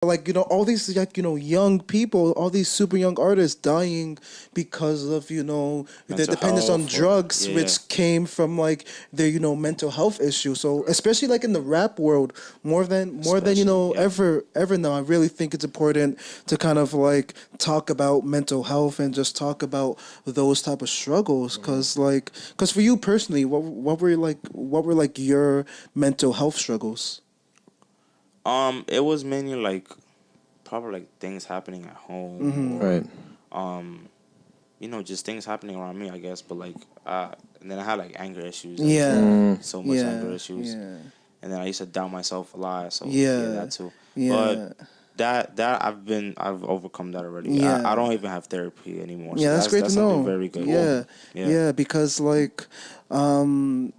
Like, all these, like, young people, all these super young artists dying because of, their Mental dependence on health or drugs, yeah, yeah. which came from like their, mental health issues. So especially like in the rap world, more than Especially, yeah. ever now, I really think it's important to kind of like talk about mental health and just talk about those type of struggles. Cause for you personally, what were like your mental health struggles? It was mainly like probably like things happening at home Mm-hmm. or Right. um just things happening around me, I guess. But like, and then I had like anger issues. I used to have Yeah, so much anger yeah, issues, yeah, and then I used to doubt myself a lot. So yeah, yeah, that too. But yeah, that I've overcome that already. I yeah. don't even have therapy anymore. So Yeah, that's great to that's something know. very good. Yeah, Yeah. yeah, because like, um,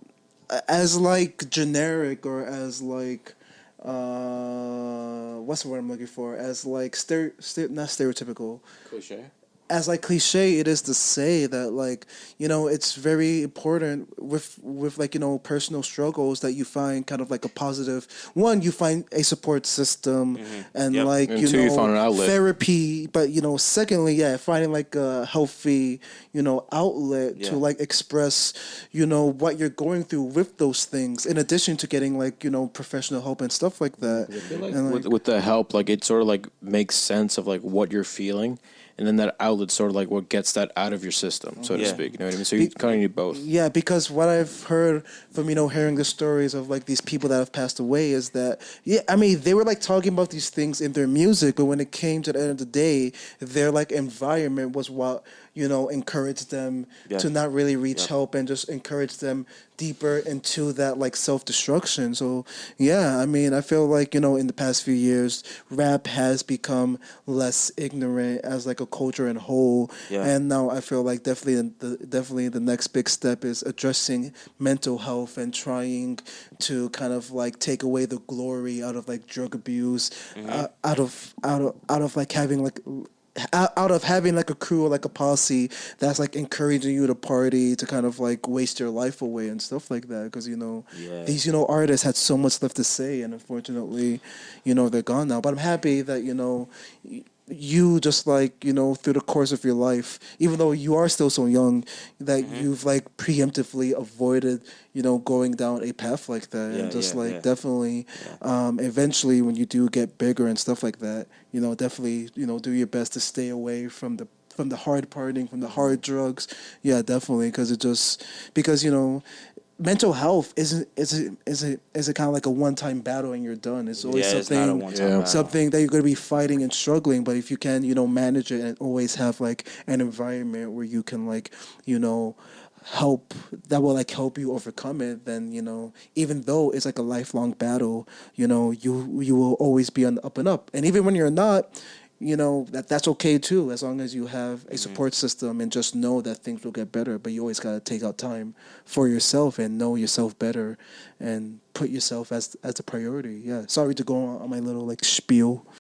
as like generic or as like, what's the word I'm looking for? As like not stereotypical, Cliche. as like cliche it is to say that, like, it's very important with like, personal struggles, that you find kind of like a positive one, you find a support system, and Yep. like, And two, you found an outlet. therapy. But secondly, yeah, finding like a healthy, outlet to Yeah. like express, what you're going through with those things, in addition to getting like, professional help and stuff like Yeah, that. because I feel like And with like, with the help, like it sort of like makes sense of like what you're feeling, and then that outlet sort of like what gets that out of your system, so to Yeah. speak. You know what I mean? So you Be- kind of need both. Yeah, because what I've heard from, hearing the stories of like these people that have passed away is that, yeah, I mean, they were like talking about these things in their music, but when it came to the end of the day, their like environment was what, encouraged them Yeah. to not really reach Yep. help, and just encouraged them deeper into that like self destruction. So yeah, I mean, I feel like, in the past few years, rap has become less ignorant as like a culture and whole, Yeah. and now I feel like definitely the next big step is addressing mental health and trying to kind of like take away the glory out of like drug abuse, out of like having like out of having like a crew or like a posse that's like encouraging you to party, to kind of like waste your life away and stuff like that, because Yeah. these artists had so much left to say, and unfortunately, they're gone now. But I'm happy that you just like, through the course of your life, even though you are still so young, that you've like preemptively avoided, going down a path like that, Yeah. and just Yeah. like Yeah. definitely, Yeah. eventually when you do get bigger and stuff like that, definitely, do your best to stay away from the hard partying, from the hard drugs. Yeah, definitely, because mental health isn't kind of like a one time battle and you're done. It's always Yeah. It's not a something one time Yeah. battle. something that you're going to be fighting and struggling. But if you can, manage it and always have like an environment where you can like, you know, help that will like help you overcome it, then even though it's like a lifelong battle, you will always be on the up and up. And even when you're not, that's okay too, as long as you have a support system, and just know that things will get better. But you always got to take out time for yourself and know yourself better, and put yourself as a priority. Yeah, sorry to go on my little like spiel.